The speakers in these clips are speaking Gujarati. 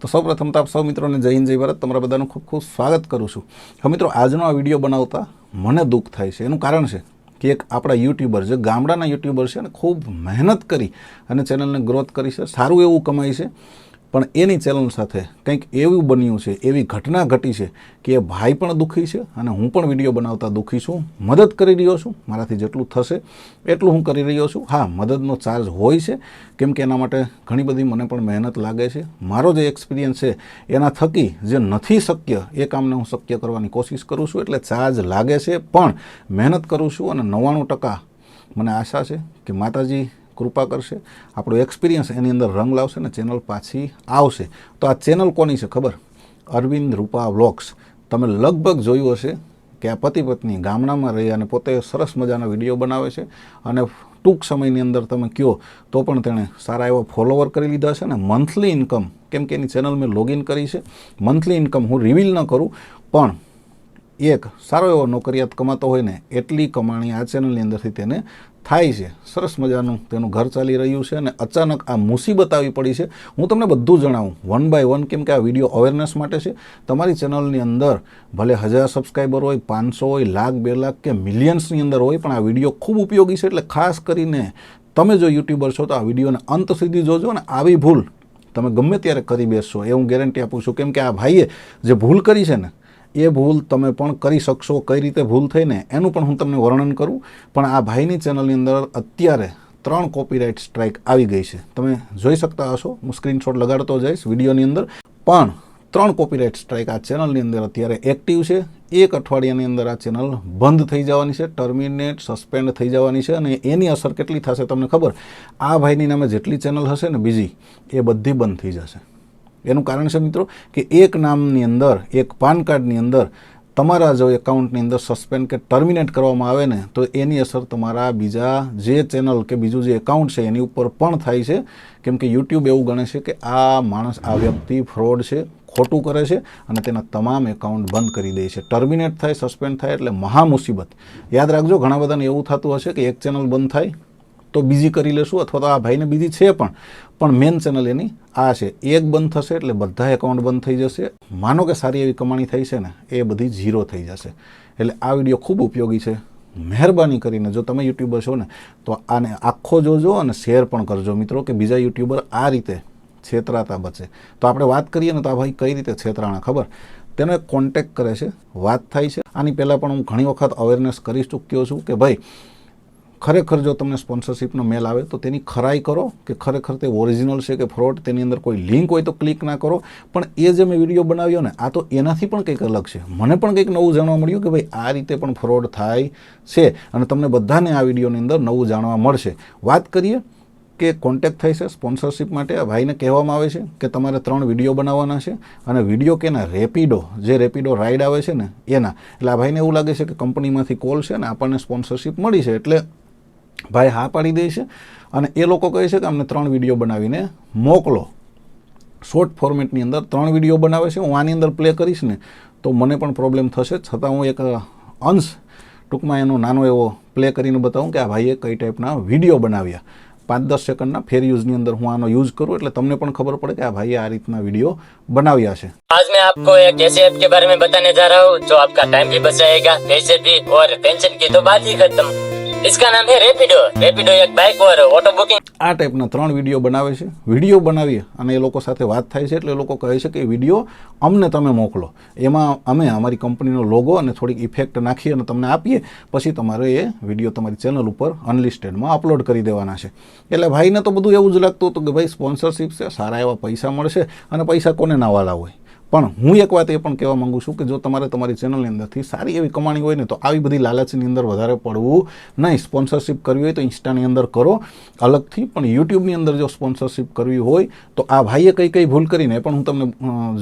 તો સૌપ્રથમ તો આપ સૌ મિત્રોને જય હિન્દ જય ભારત, તમારા બધાનું ખૂબ ખૂબ સ્વાગત કરું છું। હવે મિત્રો, આજનો આ વિડીયો બનાવતા મને દુઃખ થાય છે। એનું કારણ છે કે એક આપણા યુટ્યુબર જે ગામડાના યુટ્યુબર છે અને ખૂબ મહેનત કરી અને ચેનલને ગ્રોથ કરી છે, સારું એવું કમાય છે, પણ એની ચેનલ સાથે કંઈક એવું બન્યું છે, એવી ઘટના ઘટી છે કે એ ભાઈ પણ દુઃખી છે અને હું પણ વિડીયો બનાવતા દુઃખી છું। મદદ કરી રહ્યો છું, મારાથી જેટલું થશે એટલું હું કરી રહ્યો છું। હા, મદદનો ચાર્જ હોય છે, કેમ કે એના માટે ઘણી બધી મને પણ મહેનત લાગે છે। મારો જે એક્સપિરિયન્સ છે એના થકી જે નથી શક્ય એ કામને હું શક્ય કરવાની કોશિશ કરું છું, એટલે ચાર્જ લાગે છે, પણ મહેનત કરું છું અને 99% મને આશા છે કે માતાજી કૃપા કરશે, આપણો એક્સપિરિયન્સ એની અંદર રંગ લાવશે ને ચેનલ પાછી આવશે। તો આ ચેનલ કોની છે ખબર? અરવિંદ રૂપા વ્લોગ્સ। તમે લગભગ જોયું હશે કે આ પતિ પત્ની ગામડામાં રહી અને પોતે સરસ મજાના વિડીયો બનાવે છે અને ટૂંક સમયની અંદર તમે કહો તો પણ તેણે સારા એવા ફોલોવર કરી લીધા છે ને મંથલી ઇન્કમ, કેમ કે એની ચેનલ મેં લોગિન કરી છે, મંથલી ઇન્કમ હું રિવીલ ન કરું પણ એક સારો એવો નોકરિયાત કમાતો હોય ને એટલી કમાણી આ ચેનલની અંદરથી તેને થાય છે। સરસ મજાનું તેનું ઘર ચાલી રહ્યું છે અને અચાનક આ મુસીબત આવી પડી છે। હું તમને બધું જણાવું વન બાય વન, કેમ કે આ વિડીયો અવેરનેસ માટે છે। તમારી ચેનલની અંદર ભલે 1000 સબસ્ક્રાઈબર હોય, 500 હોય, લાખ, 2 લાખ કે મિલિયન્સની અંદર હોય, પણ આ વિડીયો ખૂબ ઉપયોગી છે। એટલે ખાસ કરીને તમે જો યુટ્યુબર છો તો આ વિડીયોને અંત સુધી જોજો અને આવી ભૂલ તમે ગમે ત્યારે કરી બેસશો એ હું ગેરંટી આપું છું, કેમ કે આ ભાઈએ જે ભૂલ કરી છે ને એ ભૂલ તમે પણ કરી શકશો। કઈ રીતે ભૂલ થઈ ને એનું પણ હું તમને વર્ણન કરું, પણ આ ભાઈની ચેનલની અંદર અત્યારે 3 કોપીરાઇટ સ્ટ્રાઇક આવી ગઈ છે। તમે જોઈ શકતા હશો, હું સ્ક્રીનશોટ લગાડતો જઈશ વિડીયોની અંદર, પણ 3 કોપીરાઇટ સ્ટ્રાઇક આ ચેનલની અંદર અત્યારે એક્ટિવ છે। એક અઠવાડિયાની અંદર આ ચેનલ બંધ થઈ જવાની છે, ટર્મિનેટ, સસ્પેન્ડ થઈ જવાની છે અને એની અસર કેટલી થશે તમને ખબર? આ ભાઈની નામે જેટલી ચેનલ હશે ને બીજી, એ બધી બંધ થઈ જશે। એનું કારણ છે મિત્રો કે એક નામની અંદર, એક પાન કાર્ડની અંદર તમારા જો એકાઉન્ટની અંદર સસ્પેન્ડ કે ટર્મિનેટ કરવામાં આવે ને તો એની અસર તમારા બીજા જે ચેનલ કે બીજું જે એકાઉન્ટ છે એની ઉપર પણ થાય છે, કેમ કે યુટ્યુબ એવું ગણે છે કે આ માણસ, આ વ્યક્તિ ફ્રોડ છે, ખોટું કરે છે અને તેના તમામ એકાઉન્ટ બંધ કરી દે છે। ટર્મિનેટ થાય, સસ્પેન્ડ થાય એટલે મહા મુસીબત। યાદ રાખજો, ઘણા બધાને એવું થતું હશે કે એક ચેનલ બંધ થાય તો બીજી કરી લેશું, અથવા તો આ ભાઈને બીજી છે પણ મેન ચેનલ એની આ છે, એક બંધ થશે એટલે બધા એકાઉન્ટ બંધ થઈ જશે। માનો કે સારી એવી કમાણી થઈ છે ને એ બધી ઝીરો થઈ જશે। એટલે આ વિડીયો ખૂબ ઉપયોગી છે। મહેરબાની કરીને જો તમે યુટ્યુબર છો ને તો આને આખો જોજો અને શેર પણ કરજો મિત્રો, કે બીજા યુટ્યુબર આ રીતે છેતરાતા બચે। તો આપણે વાત કરીએ ને તો આ ભાઈ કઈ રીતે છેતરાણા ખબર? તેનો એક કોન્ટેક્ટ કરે છે, વાત થાય છે। આની પહેલાં પણ હું ઘણી વખત અવેરનેસ કરી ચૂક્યો છું કે ભાઈ ખરેખર જો તમને સ્પોન્સરશિપનો મેલ આવે તો તેની ખરાઈ કરો કે ખરેખર તે ઓરિજિનલ છે કે ફ્રોડ, તેની અંદર કોઈ લિંક હોય તો ક્લિક ના કરો। પણ એ જે મેં વિડીયો બનાવ્યો ને આ તો એનાથી પણ કંઈક અલગ છે। મને પણ કંઈક નવું જાણવા મળ્યું કે ભાઈ આ રીતે પણ ફ્રોડ થાય છે અને તમને બધાને આ વિડીયોની અંદર નવું જાણવા મળશે। વાત કરીએ કે કોન્ટેક્ટ થાય છે સ્પોન્સરશિપ માટે। આ ભાઈને કહેવામાં આવે છે કે તમારે 3 વિડીયો બનાવવાના છે અને વિડીયો કેના? રેપિડો, જે રેપિડો રાઇડ આવે છે ને એના। એટલે આ ભાઈને એવું લાગે છે કે કંપનીમાંથી કોલ છે ને આપણને સ્પોન્સરશિપ મળી છે, એટલે ભાઈ હા પાડી દે છે અને એ લોકો કહે છે કે અમને 3 વિડીયો બનાવીને મોકલો। શોર્ટ ફોર્મેટની અંદર 3 વિડીયો બનાવે છે। હું આની અંદર પ્લે કરીશ ને તો મને પણ પ્રોબ્લેમ થશે, છતાં હું એક અંશ ટૂંકમાં એનો નાનો એવો પ્લે કરીને બતાવું કે આ ભાઈએ કઈ ટાઈપના વિડીયો બનાવ્યા। 5-10 સેકન્ડના ફેર યુઝની અંદર હું આનો યુઝ કરું એટલે તમને પણ ખબર પડે કે આ ભાઈએ આ રીતના વિડીયો બનાવ્યા છે। आज मैं आपको एक ऐसे ऐप के बारे में बताने जा रहा हूँ जो आपका टाइम भी बचाएगा, पैसे भी, और टेंशन की तो बात ही खत्म। इसका नाम है रेपिडो। रेपिडो एक बाइक और ऑटो बुकिंग। આ ટાઈપના 3 વિડીયો બનાવે છે। વિડીયો બનાવીએ અને એ લોકો સાથે વાત થાય છે એટલે એ લોકો કહે છે કે વિડીયો અમને તમે મોકલો, એમાં અમે અમારી કંપનીનો લોગો અને થોડીક ઇફેક્ટ નાખીએ અને તમને આપીએ, પછી તમારે એ વિડીયો તમારી ચેનલ ઉપર અનલિસ્ટેડમાં અપલોડ કરી દેવાના છે। એટલે ભાઈને તો બધું એવું જ લાગતું હતું કે ભાઈ સ્પોન્સરશિપ છે, સારા એવા પૈસા મળશે અને પૈસા કોને ના વાળા હોય। પણ હું એક વાત એ પણ કહેવા માંગુ છું કે જો તમારે તમારી ચેનલની અંદરથી સારી એવી કમાણી હોય ને તો આવી બધી લાલચની અંદર વધારે પડવું નહીં। સ્પોન્સરશિપ કરવી હોય તો ઇન્સ્ટાની અંદર કરો અલગથી, પણ યુટ્યુબની અંદર જો સ્પોન્સરશિપ કરવી હોય તો આ ભાઈએ કઈ ભૂલ કરીને પણ હું તમને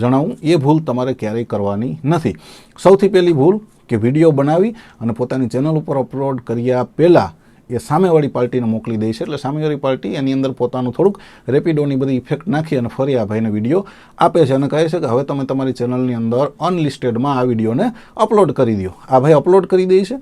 જણાવું, એ ભૂલ તમારે ક્યારેય કરવાની નથી। સૌથી પહેલી ભૂલ કે વિડીયો બનાવી અને પોતાની ચેનલ ઉપર અપલોડ કર્યા પહેલાં એ સામેવાળી પાર્ટીને મોકલી દે છે। એટલે સામેવાળી પાર્ટી એની અંદર પોતાનું થોડુંક રેપિડોની બધી ઇફેક્ટ નાખી અને ફરી આ ભાઈને વિડીયો આપે છે અને કહે છે કે હવે તમે તમારી ચેનલની અંદર અનલિસ્ટેડમાં આ વિડીયોને અપલોડ કરી દો। આ ભાઈ અપલોડ કરી દે છે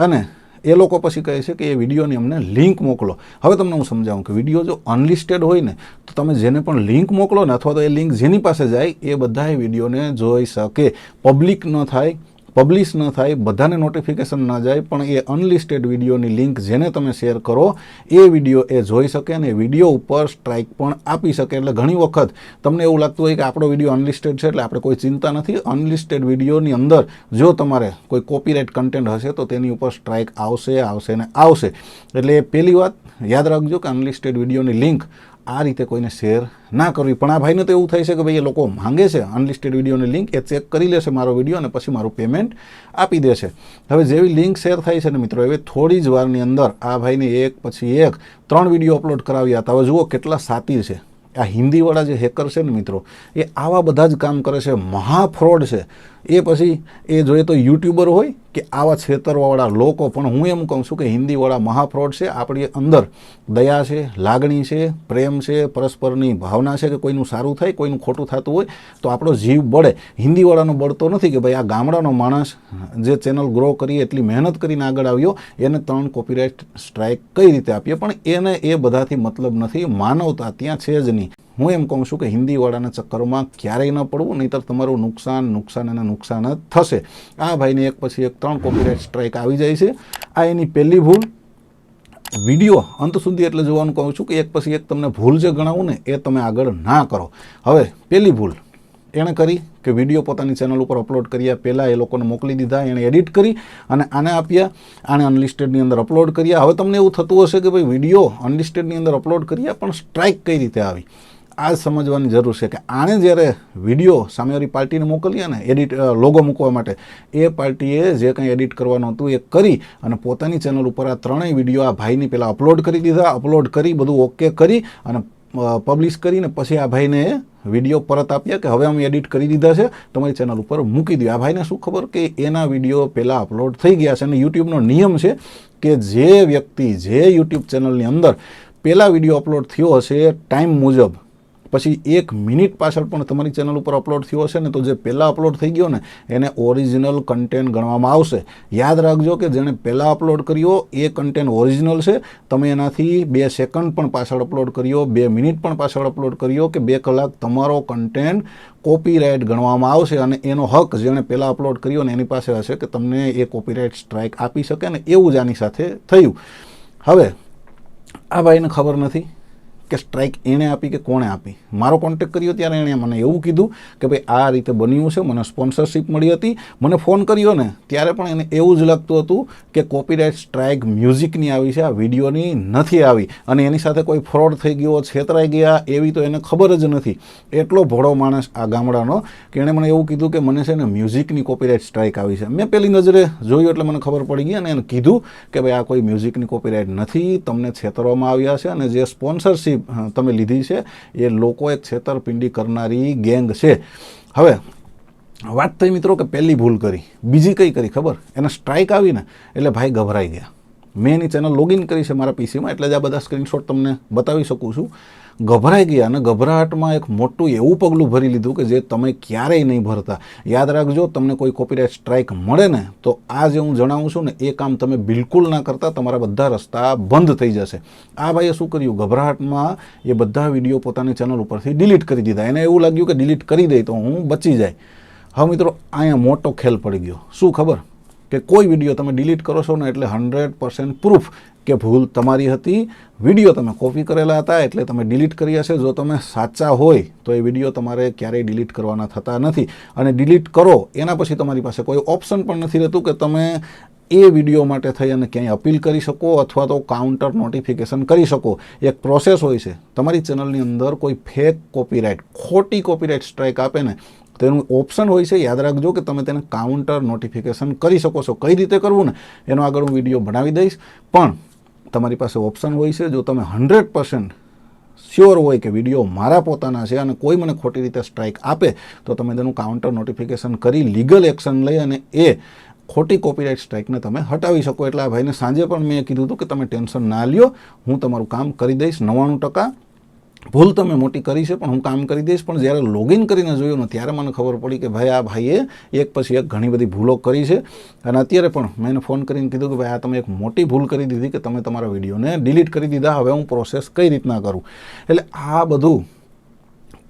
અને એ લોકો પછી કહે છે કે એ વિડીયોની અમને લિંક મોકલો. હવે તમને હું સમજાવું કે વિડીયો જો અનલિસ્ટેડ હોય ને તો તમે જેને પણ લિંક મોકલો ને અથવા તો એ લિંક જેની પાસે જાય એ બધા એ વિડીયોને જોઈ શકે. પબ્લિક ન થાય, પબ્લિશ ન થાય, બધાને નોટિફિકેશન ના જાય, પણ એ અનલિસ્ટેડ વિડીયોની લિંક જેને તમે શેર કરો એ વિડીયો એ જોઈ શકે અને વિડીયો ઉપર સ્ટ્રાઇક પણ આપી શકે. એટલે ઘણી વખત તમને એવું લાગતું હોય કે આપણો વિડીયો અનલિસ્ટેડ છે એટલે આપણે કોઈ ચિંતા નથી. અનલિસ્ટેડ વિડીયોની અંદર જો તમારે કોઈ કોપીરાઇટ કન્ટેન્ટ હશે તો તેની ઉપર સ્ટ્રાઇક આવશે ને આવશે. એટલે પહેલી વાત યાદ રાખજો કે અનલિસ્ટેડ વિડીયોની લિંક આ રીતે કોઈને શેર ના કરવી. પણ આ ભાઈને તો એવું થાય છે કે ભાઈ એ લોકો માંગે છે અનલિસ્ટેડ વિડીયોની લિંક, એ ચેક કરી લેશે મારો વિડીયો અને પછી મારું પેમેન્ટ આપી દેશે. હવે જેવી લિંક શેર થાય છે ને મિત્રો, હવે થોડી જ વારની અંદર આ ભાઈને એક પછી એક 3 વિડીયો અપલોડ કરાવ્યા હતા. હવે જુઓ કેટલા સાતીર છે આ હિન્દીવાળા જે હેકર છે ને મિત્રો, એ આવા બધા જ કામ કરે છે, મહા ફ્રોડ છે. એ પછી એ જોઈએ તો યુટ્યુબર હોય કે આવા છેતરવાવાળા લોકો, પણ હું એમ કહું છું કે હિન્દીવાળા મહા ફ્રોડ છે. આપણી અંદર દયા છે, લાગણી છે, પ્રેમ છે, પરસ્પરની ભાવના છે કે કોઈનું સારું થાય, કોઈનું ખોટું થતું હોય તો આપણો જીવ બળે. હિન્દીવાળાનો બળતો નથી કે ભાઈ આ ગામડાનો માણસ જે ચેનલ ગ્રો કરી એટલી મહેનત કરીને આગળ આવ્યો એને 3 કોપીરાઇટ સ્ટ્રાઇક કઈ રીતે આપીએ, પણ એને એ બધાથી મતલબ નથી. માનવતા ત્યાં છે જ નહીં. હું એમ કહું છું કે હિન્દીવાળાના ચક્કરમાં ક્યારેય ન પડવું, નહીંતર તમારું નુકસાન અને નુકસાન જ થશે. આ ભાઈને એક પછી એક 3 કોપીરાઇટ સ્ટ્રાઇક આવી જાય છે. આ એની પહેલી ભૂલ. વિડીયો અંત સુધી એટલે જોવાનું કહું છું કે એક પછી એક તમને ભૂલ જે ગણાવું ને એ તમે આગળ ના કરો. હવે પહેલી ભૂલ એણે કરી કે વિડીયો પોતાની ચેનલ ઉપર અપલોડ કર્યા પહેલાં એ લોકોને મોકલી દીધા, એણે એડિટ કરી અને આને આપ્યા, આને અનલિસ્ટેડની અંદર અપલોડ કર્યા. હવે તમને એવું થતું હશે કે ભાઈ વિડીયો અનલિસ્ટેડની અંદર અપલોડ કર્યા પણ સ્ટ્રાઇક કઈ રીતે આવી, આ સમજવાની જરૂર છે કે આણે જ્યારે વિડીયો સામેવાળી પાર્ટીને મોકલ્યા ને એડિટ લોગો મૂકવા માટે, એ પાર્ટીએ જે કંઈ એડિટ કરવાનું હતું એ કરી અને પોતાની ચેનલ ઉપર આ 3 વિડીયો આ ભાઈની પહેલાં અપલોડ કરી દીધા. અપલોડ કરી બધું ઓકે કરી અને પબ્લિશ કરીને પછી આ ભાઈને વિડીયો પરત આપ્યા કે હવે અમે એડિટ કરી દીધા છે, તમારી ચેનલ ઉપર મૂકી દો. આ ભાઈને શું ખબર કે એના વિડીયો પહેલાં અપલોડ થઈ ગયા છે. અને યુટ્યુબનો નિયમ છે કે જે વ્યક્તિ જે યુટ્યુબ ચેનલની અંદર પહેલાં વિડીયો અપલોડ થયો હશે ટાઈમ મુજબ, પછી 1 મિનિટ પાછળ પણ તમારી ચેનલ ઉપર અપલોડ થયો હશે ને તો જે પહેલાં અપલોડ થઈ ગયો ને એને ઓરિજિનલ કન્ટેન્ટ ગણવામાં આવશે. યાદ રાખજો કે જેણે પહેલાં અપલોડ કર્યો એ કન્ટેન્ટ ઓરિજિનલ છે. તમે એનાથી 2 સેકન્ડ પણ પાછળ અપલોડ કર્યો, 2 મિનિટ પણ પાછળ અપલોડ કર્યો કે 2 કલાક, તમારો કન્ટેન્ટ કોપીરાઇટ ગણવામાં આવશે અને એનો હક જેણે પહેલાં અપલોડ કર્યો ને એની પાસે હશે કે તમને એ કોપીરાઇટ સ્ટ્રાઇક આપી શકે ને એવું જ આની સાથે થયું. હવે આ ભાઈને ખબર નથી કે સ્ટ્રાઇક એણે આપી કે કોણે આપી. મારો કોન્ટેક્ટ કર્યો ત્યારે એણે મને એવું કીધું કે ભાઈ આ રીતે બન્યું છે, મને સ્પોન્સરશિપ મળી હતી. મને ફોન કર્યો ને ત્યારે પણ એને એવું જ લાગતું હતું કે કોપીરાઇટ સ્ટ્રાઇક મ્યુઝિકની આવી છે, આ વિડીયોની નથી આવી અને એની સાથે કોઈ ફ્રોડ થઈ ગયો, છેતરાઈ ગયા એવી તો એને ખબર જ નથી. એટલો ભોળો માણસ આ ગામડાનો કે એણે મને એવું કીધું કે મને છે ને મ્યુઝિકની કોપીરાઇટ સ્ટ્રાઇક આવી છે. મેં પહેલી નજરે જોયું એટલે મને ખબર પડી ગઈ અને એને કીધું કે ભાઈ આ કોઈ મ્યુઝિકની કોપીરાઇટ નથી, તમને છેતરવામાં આવ્યા છે અને જે સ્પોન્સરશિપ તમે લીધી છે એ લોકો એક છેતરપિંડી કરનારી ગેંગ છે. હવે વાત થઈ મિત્રો કે પહેલી ભૂલ કરી. બીજી કઈ કરી ખબર? એને સ્ટ્રાઇક આવી ને એટલે ભાઈ ગભરાઈ ગયા. મેં એની ચેનલ લોગિન કરી છે મારા પીસીમાં એટલે જ આ બધા સ્ક્રીનશોટ તમને બતાવી શકું છું. ગભરાઈ ગયા અને ગભરાટમાં એક મોટું એવું પગલું ભરી લીધું કે જે તમે ક્યારેય નહીં ભરતા. યાદ રાખજો, તમને કોઈ કોપીરાઇટ સ્ટ્રાઇક મળે ને તો આ જે હું જણાવું છું ને એ કામ તમે બિલકુલ ના કરતા, તમારા બધા રસ્તા બંધ થઈ જશે. આ ભાઈએ શું કર્યું? ગભરાટમાં એ બધા વિડીયો પોતાની ચેનલ ઉપરથી ડિલીટ કરી દીધા. એને એવું લાગ્યું કે ડિલીટ કરી દઈ તો હું બચી જાય. હવે મિત્રો અહીંયા મોટો ખેલ પડી ગયો. શું ખબર? કે કોઈ વિડીયો તમે ડિલીટ કરો છો ને એટલે 100% પ્રૂફ કે ભૂલ તમારી હતી. વિડીયો તમે કોપી કરેલા હતા એટલે તમે ડિલીટ કર્યા છે. જો તમે સાચા હોય તો એ વિડીયો તમારે ક્યારેય ડિલીટ કરવાના થતા નથી અને ડિલીટ કરો એના પછી તમારી પાસે કોઈ ઓપ્શન પણ નથી રહેતું કે તમે એ વિડીયો માટે થઈ અને ક્યાંય અપીલ કરી શકો અથવા તો કાઉન્ટર નોટિફિકેશન કરી શકો. એક પ્રોસેસ હોય છે. તમારી ચેનલની અંદર કોઈ ફેક કોપીરાઇટ, ખોટી કોપીરાઇટ સ્ટ્રાઇક આપે ને તેનું ઓપ્શન હોય છે. યાદ રાખજો કે તમે તેને કાઉન્ટર નોટિફિકેશન કરી શકો છો. કઈ રીતે કરવું ને એનો આગળ હું વિડીયો બનાવી દઈશ, પણ તમારી પાસે ઓપ્શન હોય છે. જો તમે 100% શ્યોર હોય કે વિડીયો મારા પોતાના છે અને કોઈ મને ખોટી રીતે સ્ટ્રાઇક આપે તો તમે તેનું કાઉન્ટર નોટિફિકેશન કરી લીગલ એક્શન લઈ અને એ ખોટી કોપીરાઇટ સ્ટ્રાઇકને તમે હટાવી શકો. એટલે આ ભાઈને સાંજે પણ મેં કીધું હતું કે તમે ટેન્શન ના લ્યો, હું તમારું કામ કરી દઈશ 99%. ભૂલ તમે મોટી કરી છે પણ હું કામ કરી દઈશ. પણ જ્યારે લોગિન કરીને જોયું ને ત્યારે મને ખબર પડી કે ભાઈ આ ભાઈએ એક પછી એક ઘણી બધી ભૂલો કરી છે. અને અત્યારે પણ મેં એને ફોન કરીને કીધું કે ભાઈ આ તમે એક મોટી ભૂલ કરી દીધી કે તમે તમારા વિડીયોને ડિલીટ કરી દીધા. હવે હું પ્રોસેસ કઈ રીતના કરું. એટલે આ બધું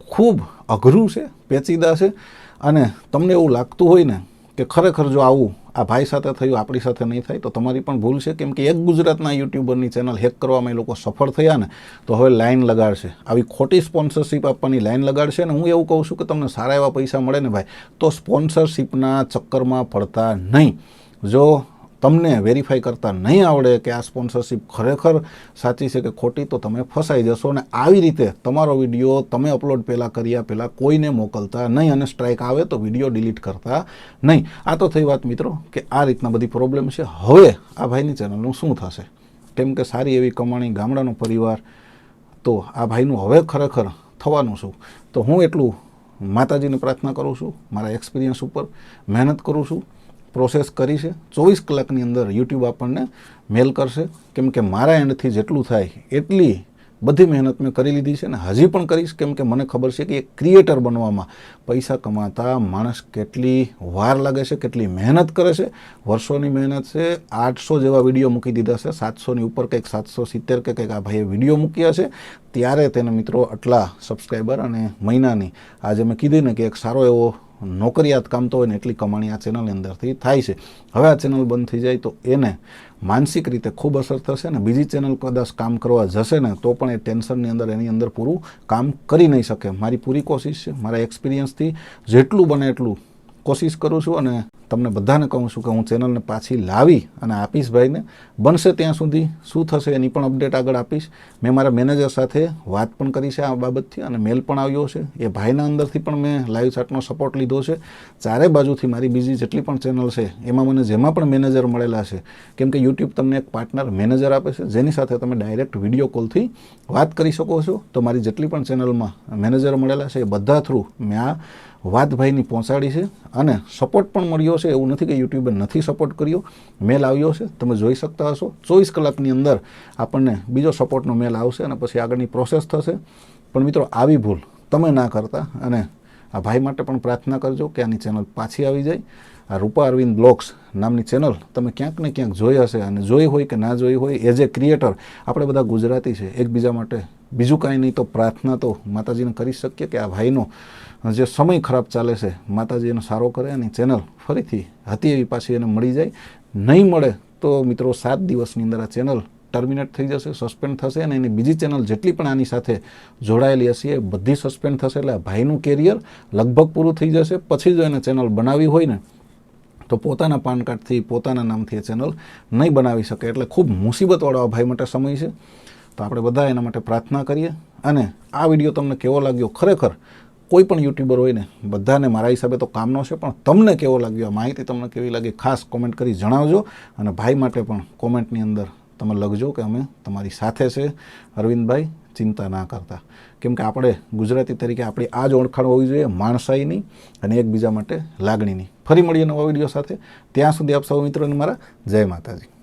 ખૂબ અઘરું છે, પેચીદા છે. અને તમને એવું લાગતું હોય ને કે ખરેખર જો આવું આ ભાઈ સાથે થયું, આપણી સાથે નહીં થાય તો તમારી પણ ભૂલ છે. કેમ કે એક ગુજરાતના યુટ્યુબરની ચેનલ હેક કરવામાં એ લોકો સફળ થયા ને તો હવે લાઈન લગાડશે, આવી ખોટી સ્પોન્સરશિપ આપવાની લાઈન લગાડશે. અને હું એવું કહું છું કે તમને સારા એવા પૈસા મળે ને ભાઈ તો સ્પોન્સરશિપના ચક્કરમાં પડતા નહીં. જો તમને વેરીફાઈ કરતા નહીં આવડે કે આ સ્પોન્સરશિપ ખરેખર સાચી છે કે ખોટી તો તમે ફસાઈ જશો. અને આવી રીતે તમારો વિડીયો તમે અપલોડ પહેલાં કર્યા પહેલાં કોઈને મોકલતા નહીં અને સ્ટ્રાઇક આવે તો વિડીયો ડિલીટ કરતા નહીં. આ તો થઈ વાત મિત્રો કે આ રીતના બધી પ્રોબ્લેમ છે. હવે આ ભાઈની ચેનલનું શું થશે? કેમ કે સારી એવી કમાણી, ગામડાનો પરિવાર, તો આ ભાઈનું હવે ખરેખર થવાનું શું? તો હું એટલું માતાજીને પ્રાર્થના કરું છું, મારા એક્સપિરિયન્સ ઉપર મહેનત કરું છું, પ્રોસેસ કરી છે. 24 કલાકની અંદર યુટ્યુબ આપણને મેલ કરશે. કેમ કે મારા એન્ડથી જેટલું થાય એટલી બધી મહેનત મેં કરી લીધી છે ને હજી પણ કરીશ. કેમ કે મને ખબર છે કે એક ક્રિએટર બનવામાં પૈસા કમાતા માણસ કેટલી વાર લાગે છે, કેટલી મહેનત કરે છે. વર્ષોની મહેનત છે. 800 જેવા વિડીયો મૂકી દીધા છે, 700ની ઉપર કંઈક 770 કે કંઈક આ ભાઈએ વિડીયો મૂક્યા છે. ત્યારે તેને મિત્રો આટલા સબસ્ક્રાઈબર અને મહિનાની આજે મેં કીધી ને કે એક સારો એવો નોકરિયાત કામ તો હોય ને એટલી કમાણી આ ચેનલની અંદરથી થાય છે. હવે આ ચેનલ બંધ થઈ જાય તો એને માનસિક રીતે ખૂબ અસર થશે. ને બીજી ચેનલ કદાચ કામ કરવા જશે ને તો પણ એ ટેન્શનની અંદર એની અંદર પૂરું કામ કરી નહીં શકે. મારી પૂરી કોશિશ છે, મારા એક્સપિરિયન્સથી જેટલું બને એટલું કોશિશ કરું છું. અને તમને બધાને કહું છું કે હું ચેનલને પાછી લાવી અને આપીશ ભાઈને. બનશે ત્યાં સુધી શું થશે એની પણ અપડેટ આગળ આપીશ. મેં મારા મેનેજર સાથે વાત પણ કરી છે આ બાબતથી અને મેલ પણ આવ્યો છે. એ ભાઈના અંદરથી પણ મેં લાઈવ ચાટનો સપોર્ટ લીધો છે. ચારે બાજુથી મારી બીજી જેટલી પણ ચેનલ છે એમાં મને જેમાં પણ મેનેજર મળેલા છે. કેમ કે યુટ્યુબ તમને એક પાર્ટનર મેનેજર આપે છે જેની સાથે તમે ડાયરેક્ટ વિડીયો કોલથી વાત કરી શકો છો. તો મારી જેટલી પણ ચેનલમાં મેનેજર મળેલા છે એ બધા થ્રુ મેં આ વાત ભાઈની પહોંચાડી છે અને સપોર્ટ પણ મળ્યો છે. એવું નથી કે યુટ્યુબે નથી સપોર્ટ કર્યો, મેલ આવ્યો છે, તમે જોઈ શકતા હશો. 24 કલાકની અંદર આપણને બીજો સપોર્ટનો મેલ આવશે અને પછી આગળની પ્રોસેસ થશે. પણ મિત્રો આવી ભૂલ તમે ના કરતા અને આ ભાઈ માટે પણ પ્રાર્થના કરજો કે આની ચેનલ પાછી આવી જાય. આ રૂપા અરવિંદ બ્લોગ્સ નામની ચેનલ તમે ક્યાંક ને ક્યાંક જોઈ હશે અને જોઈ હોય કે ના જોઈ હોય, એઝ એ ક્રિએટર આપણે બધા ગુજરાતી છે, એકબીજા માટે બીજું કાંઈ નહીં તો પ્રાર્થના તો માતાજીને કરી શકીએ કે આ ભાઈનો જે સમય ખરાબ ચાલે છે માતાજી એનો સારો કરે અને ચેનલ ફરીથી હતી એવી પાછી એને મળી જાય. નહીં મળે તો મિત્રો 7 દિવસની અંદર આ ચેનલ ટર્મિનેટ થઈ જશે, સસ્પેન્ડ થશે અને એની બીજી ચેનલ જેટલી પણ આની સાથે જોડાયેલી હશે એ બધી સસ્પેન્ડ થશે. એટલે ભાઈનું કેરિયર લગભગ પૂરું થઈ જશે. પછી જો એને ચેનલ બનાવી હોય ને તો પોતાના પાન કાર્ડથી પોતાના નામથી એ ચેનલ નહીં બનાવી શકે. એટલે ખૂબ મુસીબતવાળો આ ભાઈ માટે સમય છે. તો આપણે બધા એના માટે પ્રાર્થના કરીએ. અને આ વિડીયો તમને કેવો લાગ્યો? ખરેખર કોઈ પણ યુટ્યુબર હોય ને બધાને મારા હિસાબે તો કામનો છે, પણ તમને કેવો લાગ્યો, આ માહિતી તમને કેવી લાગી ખાસ કોમેન્ટ કરી જણાવજો. અને ભાઈ માટે પણ કોમેન્ટની અંદર તમે લખજો કે અમે તમારી સાથે છે અરવિંદભાઈ, ચિંતા ના કરતા. કેમ કે આપણે ગુજરાતી તરીકે આપણી આ જ ઓળખાણ હોવી જોઈએ, માણસાઈની અને એકબીજા માટે લાગણીની. ફરી મળીએ નવા વિડીયો સાથે. ત્યાં સુધી આપ સૌ મિત્રોને મારા જય માતાજી.